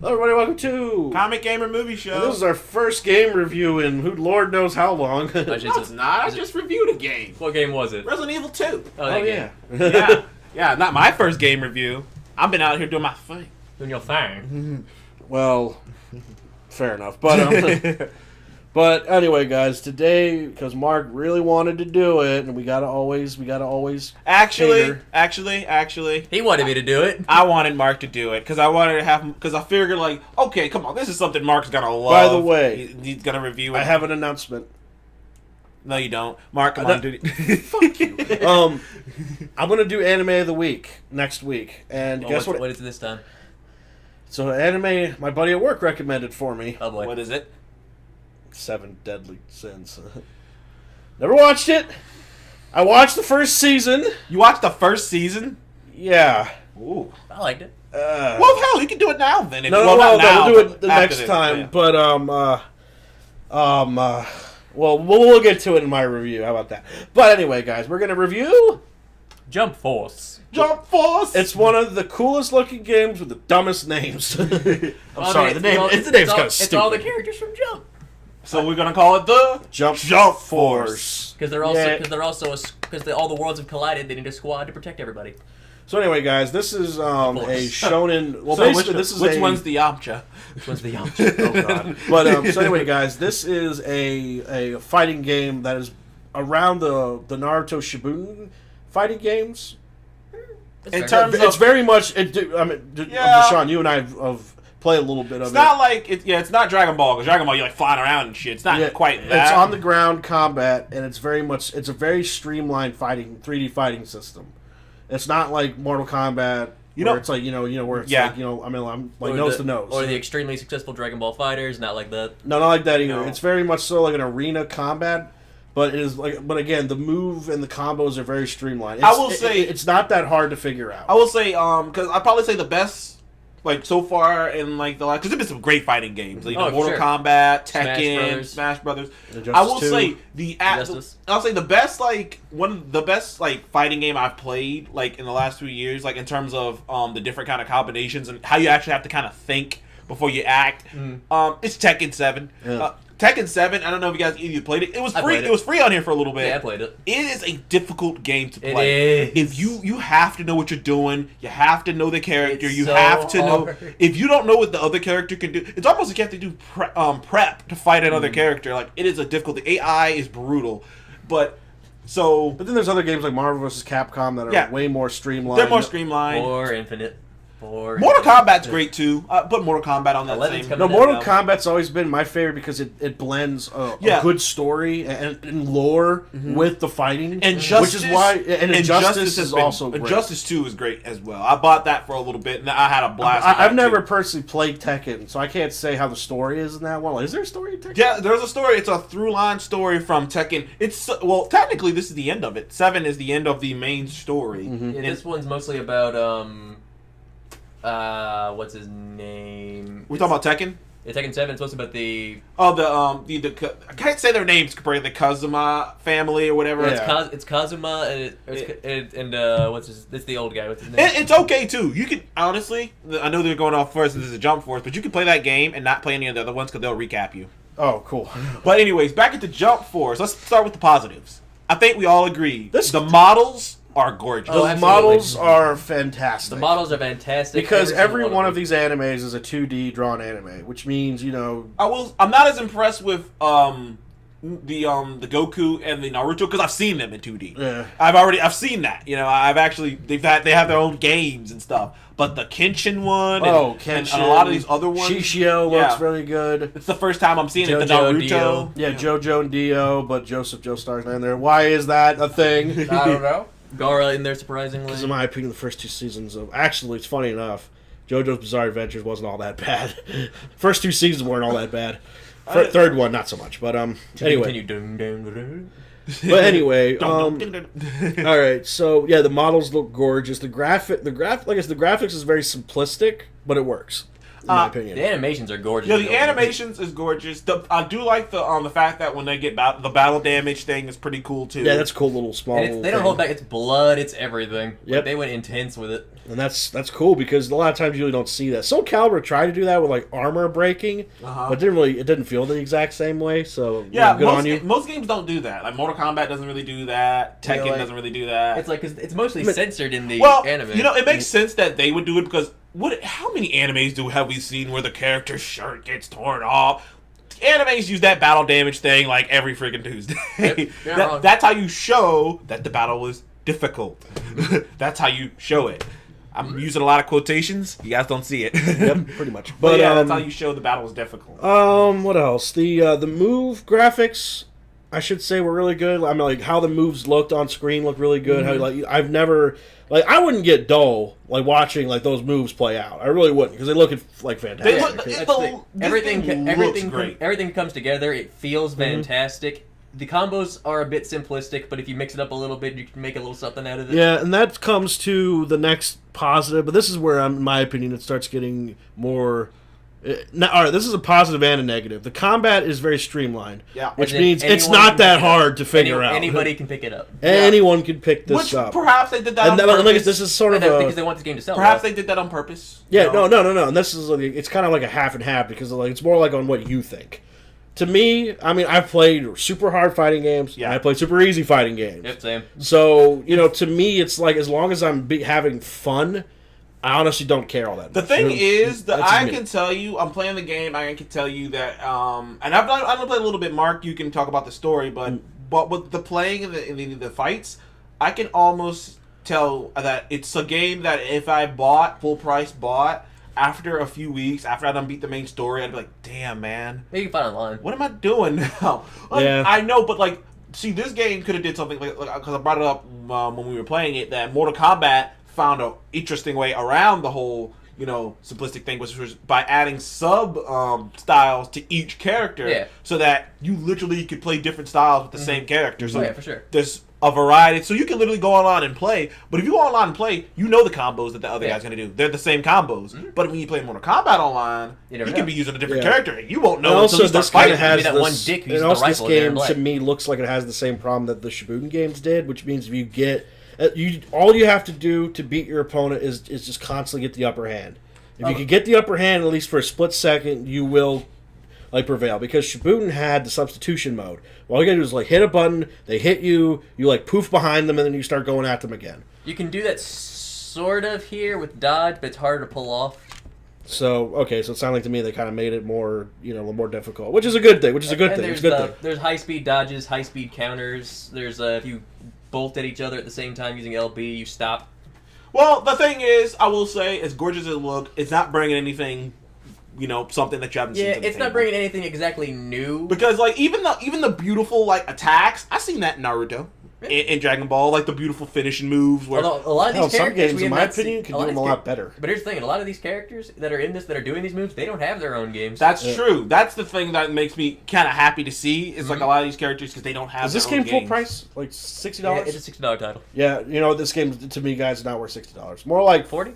Hello, everybody. Welcome to Comic Gamer Movie Show. And this is our first game review in who Lord knows how long. No, it's not. I just reviewed a game. What game was it? Resident Evil 2. Oh yeah. Yeah, not my first game review. I've been out here doing my thing. Doing your thing. Well, fair enough. But but anyway, guys, today because Mark really wanted to do it, and we gotta always Actually, He wanted me to do it. I wanted Mark to do it because I wanted to have because I figured like, okay, come on, this is something Mark's gonna love. By the way, he's gonna review it. I have an announcement. No, you don't, Mark. Come on, dude. Fuck you. I'm gonna do Anime of the Week next week, and guess what? What is it this time? So anime my buddy at work recommended for me. Oh boy. What is it? 7 Deadly Sins. Never watched it. I watched the first season. You watched the first season? Yeah. Ooh. I liked it. Well, hell, you can do it now then. No, we'll do it the after next this, time. yeah. But well, we'll get to it in my review. How about that? But anyway, guys, we're gonna review Jump Force. Jump Force. It's one of the coolest looking games with the dumbest names. I'm Well, sorry, I the mean, name's it's kind all- of It's stupid. all the characters from Jump. So we're gonna call it the Jump Force. Because they're also all the worlds have collided. They need a squad to protect everybody. So anyway, guys, this is a shonen. Well, So basically, this is which one's the Yamcha? Which one's the Jump? Oh god. But so anyway, guys, this is a fighting game that is around the Naruto Shippuden fighting games. In terms It's of, very much. Yeah. Sean, you and I have played a little bit of it's it. not like it's not Dragon Ball because Dragon Ball you're like flying around and shit. It's not Yeah, quite that. It's on the ground combat, and it's a very streamlined 3D fighting system. It's not like Mortal Kombat. Where it's like where it's like I'm like nose to nose. Or the extremely successful Dragon Ball fighters. Not like that. No, not like that either. No. It's very much so like an arena combat, but it is like. But again, the move and the combos are very streamlined. I will say it's not that hard to figure out. I will say because I'd probably say the best like so far in like the last because there's been some great fighting games like Mortal sure. Kombat, Smash Tekken, Brothers. Smash Brothers. Injustice I will 2. say I'll say the best like one of the best like fighting game I've played like in the last 2 years like in terms of the different kind of combinations and how you actually have to kind of think before you act. It's Tekken 7. Yeah. Tekken 7, I don't know if you guys either played it. It was free. played it. It was free on here for a little bit. Yeah, I played it. It is a difficult game to It play. is. If you have to know what you're doing, you have to know the character. It's you so have to know hard. if you don't know what the other character can do. It's almost like you have to do prep to fight another character. Like it is a difficult. The AI is brutal, but But then there's other games like Marvel vs. Capcom that are way more streamlined. they're more streamlined. Or Infinite. Mortal Kombat's great too. Put Mortal Kombat on that 11's same. coming No, out Mortal now. Kombat's always been my favorite because it blends a good story and lore with the fighting. Injustice, which is why Injustice has is been, also great. Injustice 2 is great as well. I bought that for a little bit and I had a blast. with I've that, never too. personally played Tekken, so I can't say how the story is in that one. Is there a story in Tekken? Yeah, there's a story. It's a through-line story from Tekken. It's technically this is the end of it. 7 is the end of the main story. Yeah, this one's mostly about what's his name? We're talking about Tekken. Yeah, Tekken 7. It's mostly about the I can't say their names compared to the Kazuma family or whatever. Yeah. it's Kazuma and what's his? It's the old guy. What's his name? It's okay too. You can honestly. I know they're going off first. And this is a Jump Force, but you can play that game and not play any of the other ones because they'll recap you. Oh, cool. But anyways, back into Jump Force. Let's start with the positives. I think we all agree This- the models are gorgeous. Oh, The absolutely. models are fantastic. The models are fantastic because every single one of these animes is a 2D drawn anime, which means I'm not as impressed with the Goku and the Naruto because I've seen them in 2D. Yeah. I've seen that. I've actually they have their own games and stuff. But the Kenshin one and a lot of these other ones, Shishio looks really good. It's the first time I'm seeing it. The JoJo and Naruto, Dio. Yeah, JoJo and Dio, but Joseph Joestar's not in there. Why is that a thing? I don't know. Gara in there surprisingly. Because in my opinion, the first 2 seasons of it's funny enough, JoJo's Bizarre Adventures wasn't all that bad. First 2 seasons weren't all that bad. Third one, not so much. But anyway. But anyway, all right. So yeah, the models look gorgeous. The graphics is very simplistic, but it works. in my opinion. The animations are gorgeous. Yeah, the animations is gorgeous. I do like the fact that when they get the battle damage thing is pretty cool too. Yeah, that's a cool little small. And they don't hold back. It's blood. It's everything. Yep. Like, they went intense with it. And that's cool because a lot of times you really don't see that. Soul Calibur tried to do that with like armor breaking, but it didn't feel the exact same way. So yeah, good on you. Most games don't do that. Like Mortal Kombat doesn't really do that. Tekken doesn't really do that. It's like cause it's mostly censored in the anime. It makes sense that they would do it because how many animes have we seen where the character's shirt gets torn off? Animes use that battle damage thing like every freaking Tuesday. Yep, that's how you show that the battle was difficult. That's how you show it. I'm using a lot of quotations. You guys don't see it. Yep, pretty much. But yeah, that's how you show the battle was difficult. What else? The move graphics, I should say, were really good. I mean, like how the moves looked on screen looked really good. How I've never I wouldn't get dull like watching like those moves play out. I really wouldn't because they look like fantastic. Everything comes together. It feels fantastic. The combos are a bit simplistic, but if you mix it up a little bit, you can make a little something out of it. Yeah, and that comes to the next positive, but this is where, in my opinion, it starts getting more... All right, this is a positive and a negative. The combat is very streamlined, which means it's not that hard to figure out. Anybody can pick it up. Anyone can pick this up. Perhaps they did that on purpose. This is sort of because they want this game to sell. Perhaps they did that on purpose. Yeah, no. And this is it's kind of like a half and half because it's more like on what you think. To me, I mean, I've played super hard fighting games. Yeah, I played super easy fighting games. Yep, same. So to me, it's like as long as I'm having fun, I honestly don't care all that much. The thing is that I can tell you, I'm playing the game. I can tell you that, and I've played a little bit. Mark, you can talk about the story, but with the playing and the fights, I can almost tell that it's a game that if I full price after a few weeks, after I done beat the main story, I'd be like, damn, man. Maybe you can find online. What am I doing now? I know, but see, this game could have did something, because I brought it up when we were playing it, that Mortal Kombat found an interesting way around the whole, simplistic thing, which was by adding styles to each character, so that you literally could play different styles with the same character. So for sure. There's a variety, so you can literally go online and play. But if you go online and play, you know the combos that the other guy's going to do. They're the same combos. But when you play Mortal Kombat online, you can be using a different character. You won't know until you start fighting. This game to me looks like it has the same problem that the Shippuden games did, which means if you get all you have to do to beat your opponent is just constantly get the upper hand. If you can get the upper hand at least for a split second, you will prevail, because Shippuden had the substitution mode. All you gotta do is hit a button, they hit you, you poof behind them, and then you start going at them again. You can do that sort of here with dodge, but it's harder to pull off. So it sounds like to me they kind of made it more more difficult, which is a good thing. There's high speed dodges, high speed counters. There's if you bolt at each other at the same time using LB, you stop. Well, the thing is, I will say, as gorgeous as it looks, it's not bringing anything. Something that you haven't seen. Yeah, it's not bringing anything exactly new. Because even the beautiful attacks, I've seen that in Naruto, in Dragon Ball, the beautiful finishing moves. Where although a lot of these characters, some games, in my opinion, can do them a lot better. But here's the thing: a lot of these characters that are in this, that are doing these moves, they don't have their own games. That's true. That's the thing that makes me kind of happy to see. Is a lot of these characters because they don't have. Is this game full price? $60? Yeah, it's a $60 title. Yeah, this game to me, guys, is not worth $60. More like 40.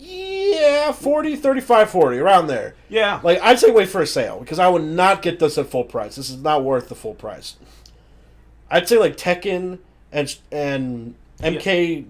Yeah, 40, 35, 40, around there. Yeah. I'd say wait for a sale, because I would not get this at full price. This is not worth the full price. I'd say Tekken and MK10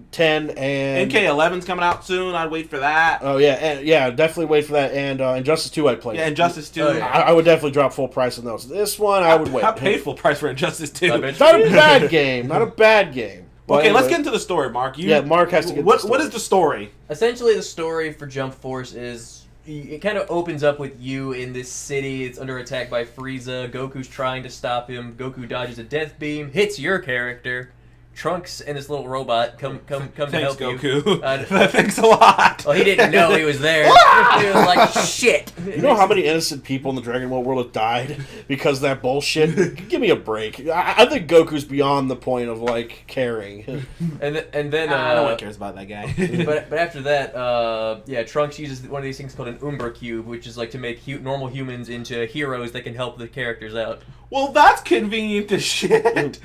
and... MK11's coming out soon. I'd wait for that. Oh, yeah, definitely wait for that. And Injustice 2 I'd play. Yeah, Injustice 2. Oh, yeah. I would definitely drop full price on those. This one, I would wait. I paid full price for Injustice 2. It's not a bad game. Not a bad game. Okay, let's get into the story, Mark. Mark has to get into the story. What is the story? Essentially, the story for Jump Force is... It kind of opens up with you in this city. It's under attack by Frieza. Goku's trying to stop him. Goku dodges a death beam, hits your character. Trunks and this little robot come to help Goku. you. Thanks a lot. Well, he didn't know he was there. He was like, shit. You know how many innocent people in the Dragon Ball world have died because of that bullshit? Give me a break. I think Goku's beyond the point of caring. And then no one cares about that guy. but after that, Trunks uses one of these things called an Umbra Cube, which is to make normal humans into heroes that can help the characters out. Well, that's convenient as shit.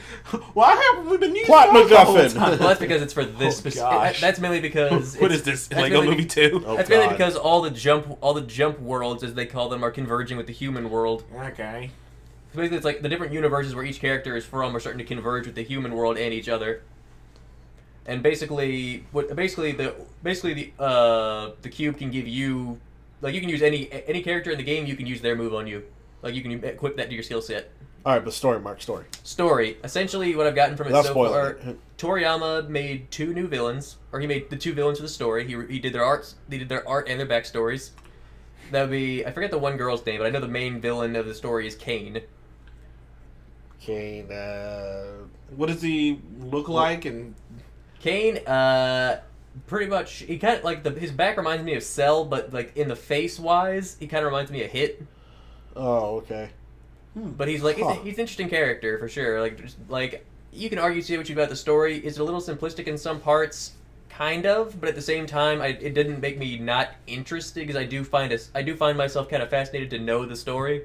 Why haven't we been using Plot those the whole MacGuffin. time? Well, that's because it's for this specific. That's mainly because. What is this? Lego Movie 2? Oh, That's mainly God. because all the jump worlds, as they call them, are converging with the human world. Okay. So basically, it's like the different universes where each character is from are starting to converge with the human world and each other. And basically, the cube can give you, like, you can use any character in the game. You can use their move on you. Like, you can equip that to your skill set. All right, but story, Mark, story. Story. Essentially, what I've gotten from it Without so spoiling far, it. Toriyama made 2 new villains, or he made the 2 villains for the story. He did their arts, they did their art and their backstories. That would be, I forget the one girl's name, but I know the main villain of the story is Kane. Kane, What does he look like? And Kane, pretty much, he kind of, like, his back reminds me of Cell, but, like, in the face-wise, he kind of reminds me of Hit. Oh, okay. But he's, like, he's an interesting character, for sure. Like, you can argue, say what you about the story. Is it a little simplistic in some parts? Kind of, but at the same time, it didn't make me not interested, because I do find myself kind of fascinated to know the story.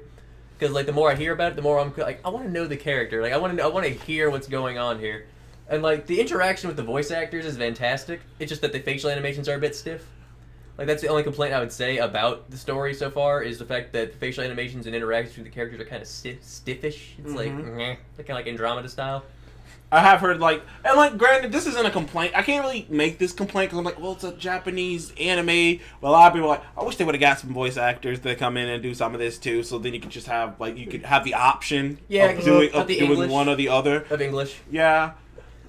Because, like, the more I hear about it, the more I'm, like, I want to know the character. Like, I want to hear what's going on here. And, like, the interaction with the voice actors is fantastic. It's just that the facial animations are a bit stiff. Like, that's the only complaint I would say about the story so far, is the fact that the facial animations and interactions with the characters are kind of stiffish. It's like, they're kind of like Andromeda style. I have heard, like, and, like, granted, this isn't a complaint. I can't really make this complaint because I'm like, well, it's a Japanese anime. But a lot of people are like, I wish they would have got some voice actors to come in and do some of this too, so then you could just have, like, you could have the option of doing one or the other. Of English. Yeah.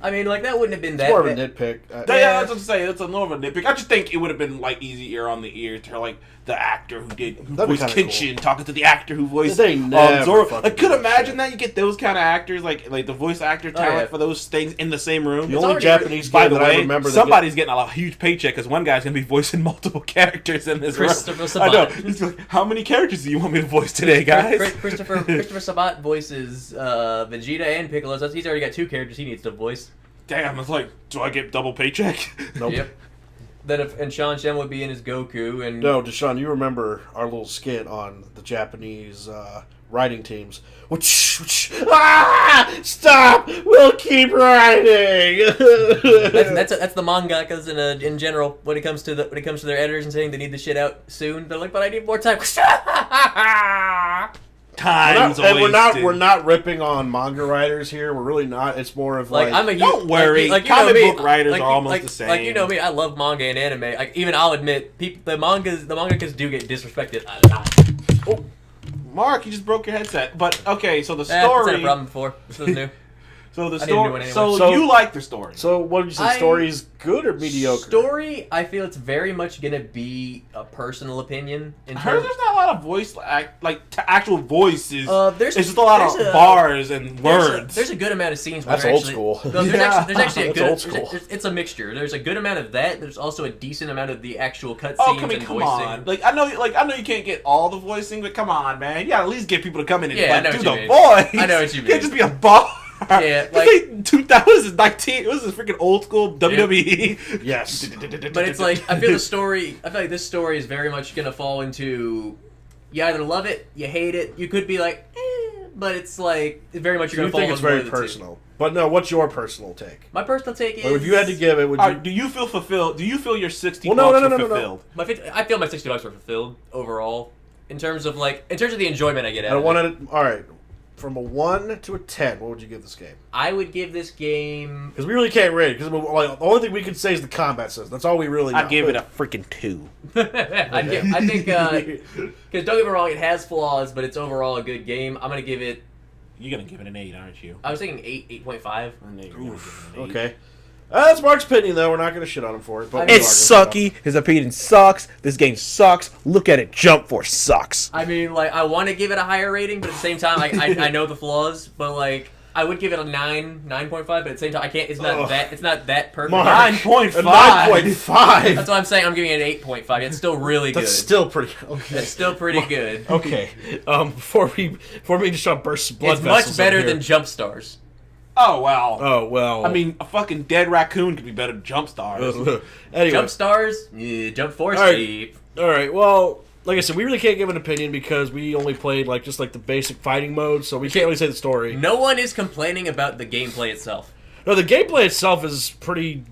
I mean, like, that wouldn't have been It's that more of a bad. nitpick. Yeah, that's what I'm saying. It's a more of a nitpick. I just think it would have been, like, easier on the ear to, like, the actor who voiced Kenshin talking to the actor who voiced Zoro. Like, could imagine that you get those kind of actors, like the voice actor talent for those things in the same room. The only Japanese by game the that way, I remember somebody's getting a huge paycheck because one guy's gonna be voicing multiple characters in this Christopher room. I know. Sabat. He's like, how many characters do you want me to voice today, guys? Christopher Sabat voices Vegeta and Piccolo. So he's already got 2 characters he needs to voice. Damn, it's like, do I get double paycheck? Nope. Yep. And Sean Shen would be in his Goku, and No, Deshaun, you remember our little skit on the Japanese writing teams. Stop! We'll keep writing. that's the mangakas in general. When it comes to their editors and saying they need the shit out soon, they're like, but I need more time. We're not ripping on manga writers here. We're really not. It's more of like don't worry. Like, comic book writers are almost the same. Like, you know me, I love manga and anime. Like, even I'll admit, the mangakas do get disrespected a lot. Oh, Mark, you just broke your headset. But okay, so the story. That's had a problem before. This is new. So the I didn't do story. it anyway. So you like the story? So what did you say? Story is good or mediocre? Story, I feel it's very much gonna be a personal opinion. I heard there's not a lot of voice, actual voices. It's just a lot of bars and words. There's a good amount of scenes. That's where old actually, school. There's actually a good. Old school. It's a mixture. There's a good amount of that. There's also a decent amount of the actual cutscenes come and voicing. on. I know you can't get all the voicing, but come on, man. You gotta at least get people to come in and do the voice. I know what you mean. It can't just be a bar. Yeah, like 2019, it was a freaking old school WWE. Yes, but it's like I feel like this story is very much gonna fall into you either love it, you hate it. You could be like, but it's like very much you're gonna fall. You think it's very personal, but no. What's your personal take? My personal take is, if you had to give it, would you? Do you feel fulfilled? Do you feel your 60 bucks were fulfilled? I feel my $60 were fulfilled overall in terms of the enjoyment I get out of it. All right. From a 1 to a 10, what would you give this game? I would give this game... Because we really can't rate it. Because the only thing we can say is the combat system. That's all we really know. I'd give it a freaking 2. I think... Because don't get me wrong, it has flaws, but it's overall a good game. I'm going to give it... You're going to give it an 8, aren't you? I was thinking 8, 8.5. Okay. That's Mark's opinion, though. We're not going to shit on him for it. But it's sucky. His opinion sucks. This game sucks. Look at it. Jump Force sucks. I mean, I want to give it a higher rating, but at the same time, I know the flaws, but, I would give it a 9.5, but at the same time, I can't, it's not that perfect. 9.5. 9.5. That's why I'm saying I'm giving it an 8.5. It's still really good. That's still pretty, okay. It's still pretty good. Okay. Before we just start burst blood it's vessels much better here. than Jump Stars. Oh, wow. Oh, well. I mean, a fucking dead raccoon could be better than Jump Stars. Anyway. Jump Stars? Yeah, Jump Force. All right. Well, like I said, we really can't give an opinion because we only played just the basic fighting mode, so we can't really say the story. No one is complaining about the gameplay itself. No, the gameplay itself is pretty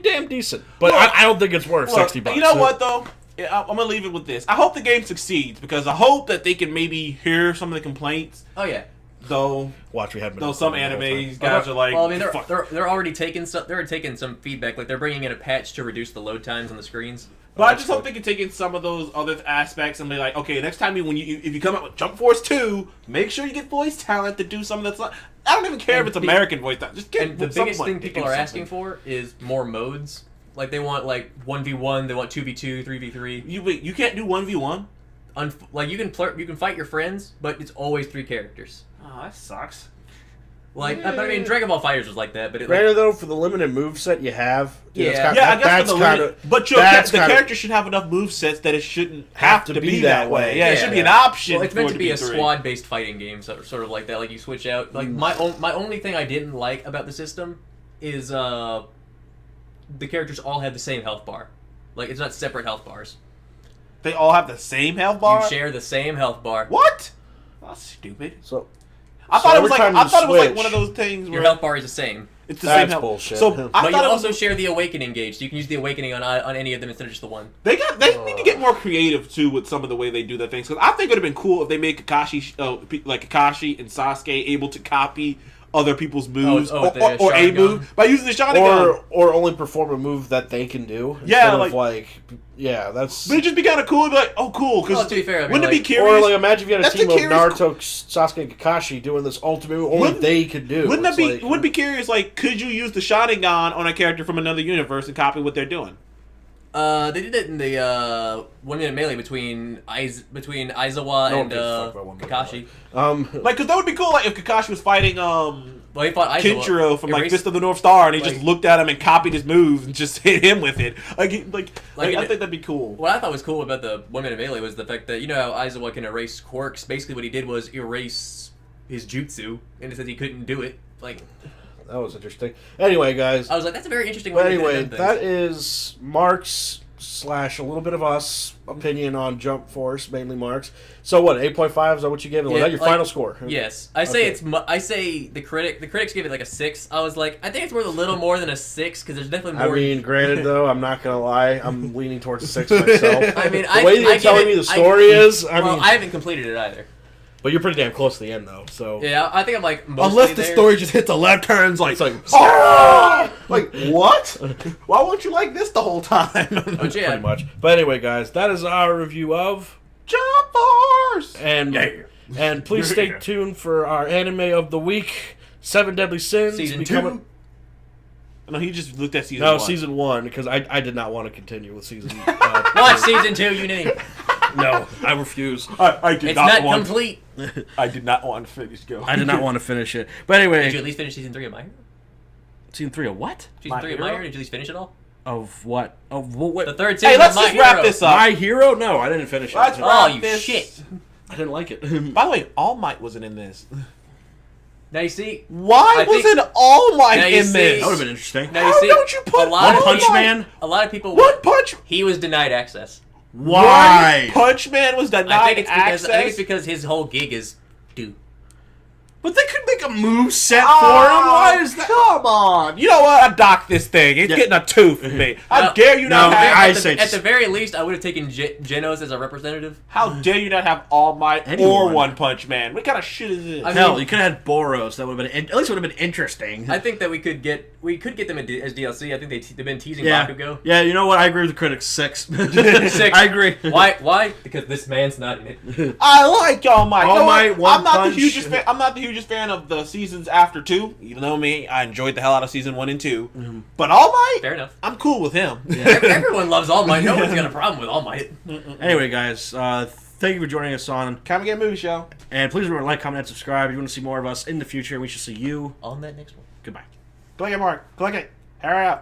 damn decent, but I don't think it's worth $60. You know what though? I'm gonna leave it with this. I hope the game succeeds because I hope that they can maybe hear some of the complaints. Oh yeah. Though some anime guys are like, well, I mean, they're already taking some feedback. Like they're bringing in a patch to reduce the load times on the screens. But I just hope they can take in some of those other aspects and be like, okay, next time if you come out with Jump Force 2, make sure you get voice talent to do something that's not. I don't even care if it's American voice talent. Just get. And the biggest thing people are asking for is more modes. Like they want 1v1, they want 2v2, 3v3. You can't do 1v1. Like you can fight your friends, but it's always 3 characters. Oh, that sucks. Like, I mean, Dragon Ball FighterZ was like that, but granted though, for the limited moveset you have, I guess for the limit, but the character should have enough movesets that it shouldn't have to be that way. Yeah, it should be an option. Well, it's meant to be a squad-based fighting game, sort of like that. Like you switch out. Like my only thing I didn't like about the system is the characters all have the same health bar. Like it's not separate health bars. They all have the same health bar. You share the same health bar. What? That's stupid. So. I thought it was like one of those things where your health bar is the same. It's the same health. Bullshit. So but you also share the awakening gauge, so you can use the awakening on any of them instead of just the one. They need to get more creative too with some of the way they do their things. Because I think it would have been cool if they made Kakashi and Sasuke able to copy other people's moves or a move by using the Sharingan, or only perform a move that they can do. Yeah, that's. But it'd just be kind of cool. It'd be like, oh, cool. Because to be fair, wouldn't it be curious? Or imagine if you had a team of Naruto, Sasuke, and Kakashi doing this ultimate move only they could do. Wouldn't that be? Would be curious. Like, could you use the Sharingan on a character from another universe and copy what they're doing? They did it in the 1 minute melee between Aizawa and Kakashi. Because that would be cool. Like if Kakashi was fighting he fought Kenshiro from Fist of the North Star, and he just looked at him and copied his move and just hit him with it. I think that'd be cool. What I thought was cool about the 1 minute melee was the fact that how Aizawa can erase quirks. Basically, what he did was erase his jutsu, and it said he couldn't do it. That was interesting. Anyway, guys. I was like, that's a very interesting way to do things. That is Mark's / a little bit of us opinion on Jump Force, mainly Mark's. So what, 8.5? Is that what you gave it? Was that your final score? Yes. I say the critics gave it like a 6. I was like, I think it's worth a little more than a 6 because there's definitely more. I mean, granted though, I'm not gonna lie, I'm leaning towards a 6 myself. I mean, the way you're telling me the story is, I haven't completed it either. But you're pretty damn close to the end, though. So yeah, I think I'm like unless the story just hits a left turn, like what? Why won't you like this the whole time? Pretty much. But anyway, guys, that is our review of Jump Force. And please stay tuned for our anime of the week, 7 Deadly Sins. Season 2. No, he just looked at season 1. No, season 1 because I did not want to continue with season. Watch season 2, you need. No, I refuse. It's not complete. I did not want to finish. I did not want to finish it. But anyway, did you at least finish season 3 of My Hero? Season 3 of what? Season 3 of My Hero. Did you at least finish it all? Of what? Of what? The third season. Hey, let's of My just Hero. wrap this up. My Hero? No, I didn't finish it. Oh, you shit! I didn't like it. By the way, All Might wasn't in this. Now you see. Why wasn't All Might in this? That would have been interesting. Now you see. Don't you put One Punch Man? A lot of people. One Punch. He was denied access. Why? Punch Man was denied access. I think it's because his whole gig is due. But they could make a move set for him. Why is that? Come on. You know what? I docked this thing. It's getting a tooth from me. How dare you not have... At the very least, I would have taken Genos as a representative. How dare you not have All Might or One Punch Man? What kind of shit is this? Hell, you could have had Boros. That would have been... At least it would have been interesting. I think that we could get them as DLC. I think they've been teasing Bakugo. Yeah, you know what? I agree with the critics. 6. 6. I agree. Why? Because this man's not in it. I like All Might. All Might, One Punch. I'm not the hugest fan of the seasons after 2, even though I enjoyed the hell out of season 1 and 2. Mm-hmm. But All Might, fair enough. I'm cool with him. Yeah. Everyone loves All Might. No one's got a problem with All Might. Anyway, guys, thank you for joining us on Comic Movie Show. And please remember to like, comment, and subscribe if you want to see more of us in the future. We shall see you on that next one. Goodbye. Click it, Mark. Click it. Hurry up.